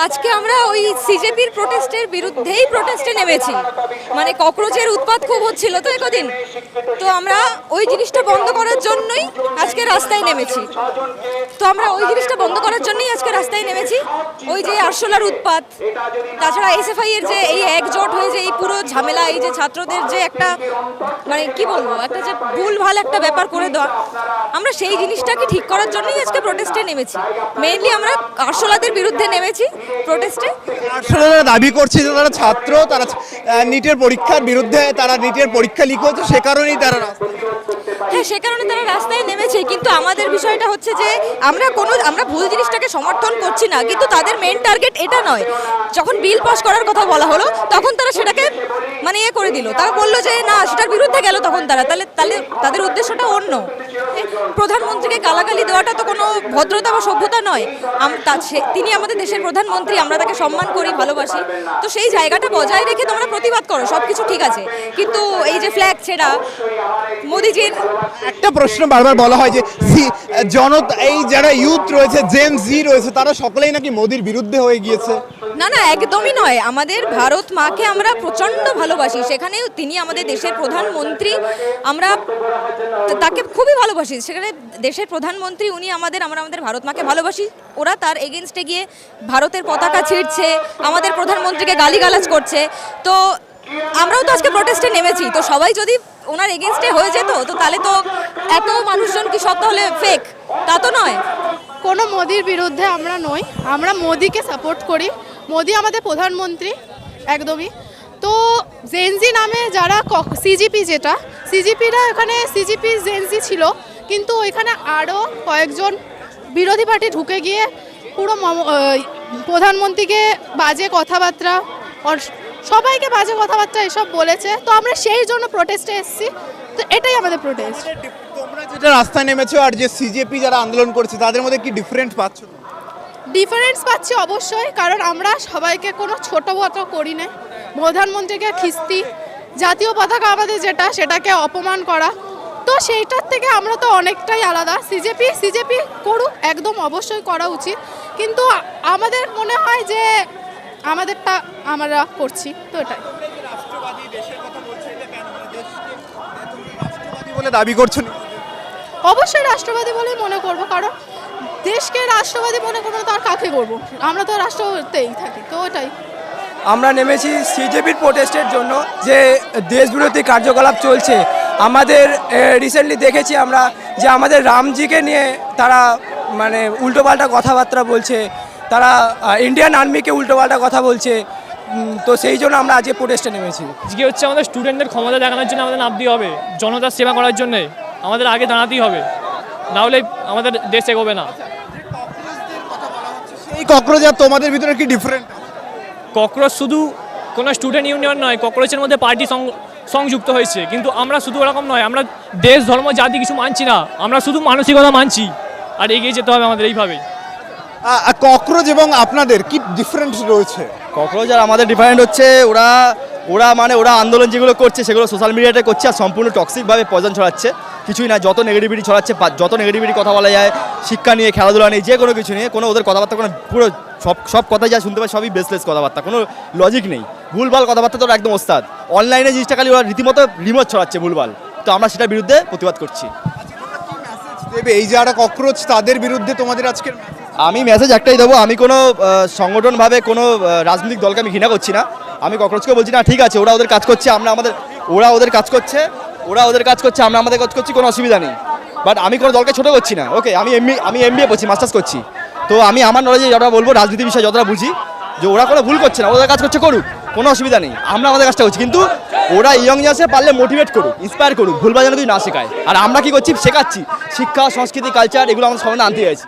আজকে আমরা ওই সিজেপির প্রোটেস্টের বিরুদ্ধেই প্রোটেস্টে নেমেছি। মানে ককরোচের উৎপাত খুব হচ্ছিল তো একদিন, তো আমরা ওই জিনিসটা বন্ধ করার জন্যই আজকে রাস্তায় নেমেছি। ওই যে আরশোলার উৎপাত, তাছাড়া এসএফআই এর যে এই একজোট হয়ে যে এই পুরো ঝামেলা, এই যে ছাত্রদের যে একটা মানে কি বলবো, একটা যে ভুলভাল একটা ব্যাপার করে দেওয়া, আমরা সেই জিনিসটাকে ঠিক করার জন্যই আজকে প্রোটেস্টে নেমেছি। মেইনলি আমরা আরশোলাদের বিরুদ্ধে নেমেছি প্রোটেস্টে। আরশোলারা দাবি করছে যে তারা ছাত্র, তারা নিটের পরীক্ষার বিরুদ্ধে, তারা নিটের পরীক্ষা লিক হচ্ছে, সে কারণেই তারা হ্যাঁ, সে কারণে তারা রাস্তায় নেমেছে। কিন্তু আমাদের বিষয়টা হচ্ছে যে আমরা ভুল জিনিসটাকে সমর্থন করছি না, কিন্তু তাদের মেইন টার্গেট এটা নয়। যখন বিল পাস করার কথা বলা হলো তখন তারা সেটাকে মানে করে দিল, তারা বললো যে না, সেটার বিরুদ্ধে গেল। তখন তাহলে তাদের উদ্দেশ্যটা অন্য। প্রধানমন্ত্রীকে গালাগালি দেওয়াটা তো কোনো ভদ্রতা বা সভ্যতা নয়। তিনি আমাদের দেশের প্রধানমন্ত্রী, আমরা তাকে সম্মান করি, ভালোবাসি। তো সেই জায়গাটা বজায় রেখে তোমরা প্রতিবাদ করো, সব কিছু ঠিক আছে। কিন্তু এই যে ফ্ল্যাগ ছেড়া, মোদিজির একটা প্রশ্ন বারবার বলা হয় যে জনতা, এই যারা ইউথ রয়েছে, জেন জি রয়েছে, তারা সকলেই নাকি মোদির বিরুদ্ধে হয়ে গিয়েছে। না না, একদমই নয়। আমাদের ভারত মাকে আমরা প্রচণ্ড ভালোবাসি, সেখানেও তিনি আমাদের দেশের প্রধানমন্ত্রী, আমরা তাকে খুবই ভালোবাসি। সেখানে দেশের প্রধানমন্ত্রী উনি আমরা আমাদের ভারত মাকে ভালোবাসি। ওরা তার এগেনস্টে গিয়ে ভারতের পতাকা ছিঁড়ছে, আমাদের প্রধানমন্ত্রীকে গালিগালাজ করছে। তো আমরাও তো আজকে প্রোটেস্টে নেমেছি। তো সবাই যদি ওনার এগেনস্টে হয়ে যেত, তো তাহলে তো এত মানুষজন কি সব তাহলে ফেক? তা তো নয়। কোনো মোদির বিরুদ্ধে আমরা নই, আমরা মোদিকে সাপোর্ট করি। মোদি আমাদের প্রধানমন্ত্রী একদমই। তো জেনজি নামে যারা সিজিপিরা এখানে সিজিপি জেনজি ছিল, কিন্তু এখানে আরও কয়েকজন বিরোধী পার্টি ঢুকে গিয়ে পুরো প্রধানমন্ত্রীকে বাজে কথাবার্তা, সবাইকে বাজে কথাবার্তা এসব বলেছে। তো আমরা সেই জন্য প্রোটেস্টে এসেছি। তো এটাই আমাদের প্রোটেস্ট। তোমরা যেটা রাস্তায় নেমেছো আর যে সিজেপি যারা আন্দোলন করছে, তাদের মধ্যে কি ডিফারেন্স পাচ্ছ? ডিফারেন্স পাচ্ছি অবশ্যই, কারণ আমরা সবাইকে কোনো ছোটো বড় করি না। প্রধানমন্ত্রীকে খিস্তি, জাতীয় পতাকা আমাদের যেটা, সেটাকে অপমান করা, তো সেইটার থেকে আমরা তো অনেকটাই আলাদা। সিজেপি করুক, একদম অবশ্যই করা উচিত, কিন্তু আমাদের মনে হয় যে আমাদেরটা আমরা করছি। তো এটাই বলে দাবি করছো? অবশ্যই রাষ্ট্রবাদী বলেই মনে করব, কারণ দেশকে রাষ্ট্রবাদী মনে করবো তো আর কাকে করবো? আমরা তো রাষ্ট্রতেই থাকি। তো ওটাই আমরা নেমেছি সিজেপির প্রোটেস্টের জন্য, যে দেশবিরোধী কার্যকলাপ চলছে। আমাদের রিসেন্টলি দেখেছি আমরা যে আমাদের রামজিকে নিয়ে তারা মানে উল্টোপাল্টা কথাবার্তা বলছে, তারা ইন্ডিয়ান আর্মিকে উল্টোপাল্টা কথা বলছে। তো সেই জন্য আমরা আজকে প্রোটেস্টে নেমেছি। আজকে হচ্ছে আমাদের স্টুডেন্টদের ক্ষমতা দেখানোর জন্য আমাদের নামতেই হবে, জনতার সেবা করার জন্যে আমাদের আগে দাঁড়াতেই হবে, না হলে আমাদের দেশ এগোবে না। এই ককরোচ আর তোমাদের ভিতরে কি ডিফারেন্ট? ককরোচ শুধু কোনো স্টুডেন্ট ইউনিয়ন নয়, ককরোচের মধ্যে পার্টি সংযুক্ত হয়েছে। কিন্তু আমরা শুধু ওরকম নয়, আমরা দেশ ধর্ম জাতি কিছু মানছি না, আমরা শুধু মানসিকতা মানছি, আর এগিয়ে যেতে হবে আমাদের এইভাবেই। ককরোচ এবং আপনাদের কি ডিফারেন্স রয়েছে? ককরোচ আর আমাদের ডিফারেন্ট হচ্ছে ওরা আন্দোলন যেগুলো করছে সেগুলো সোশ্যাল মিডিয়াতে করছে, আর সম্পূর্ণ টক্সিকভাবে পয়জন ছড়াচ্ছে। কিছুই না, যত নেগেটিভিটি ছড়াচ্ছে, যত নেগেটিভিটি কথা বলা যায়, শিক্ষা নিয়ে, খেলাধুলা নিয়ে, যে কোনো কিছু নিয়ে, কোনো ওদের কথাবার্তা কোনো পুরো সব কথাই যা শুনতে পাই সবই বেসলেস কথাবার্তা, কোনো লজিক নেই, ভুলভাল কথাবার্তা। তো একদম ওস্তাদ অনলাইনে জিনিসটা খালি ওরা রীতিমতো রিমোট ছড়াচ্ছে ভুলভাল। তো আমরা সেটার বিরুদ্ধে প্রতিবাদ করছি। এই যারা ককরোচ, তাদের বিরুদ্ধে তোমাদের আজকের আমি মেসেজ একটাই দেবো, আমি কোনো সংগঠনভাবে কোনো রাজনৈতিক দলকে আমি ঘৃণা করছি না। আমি ককরোচকে বলছি না, ঠিক আছে, ওরা ওদের কাজ করছে, ওরা ওদের কাজ করছে, আমরা আমাদের কাজ করছি, কোনো অসুবিধা নেই। বাট আমি কোনো দলকে ছোটো করছি না। ওকে, আমি এমবিএ করছি, মাস্টার্স করছি। তো আমি আমার নলেজে যতটা বলবো, রাজনীতি বিষয়ে যতটা বুঝি, যে ওরা কোনো ভুল করছে না, ওদের কাজ করছে, করুক, কোনো অসুবিধা নেই। আমরা আমাদের কাজটা করছি, কিন্তু ওরা ইয়ং জেনারেশনে পারলে মোটিভেট করুক, ইন্সপায়ার করুক, ভুলভাল যেন তুই না শেখায়। আর আমরা কি করছি? শেখাচ্ছি, শিক্ষা, সংস্কৃতি, কালচার, এগুলো আমাদের সামনে আনতে চাইছি।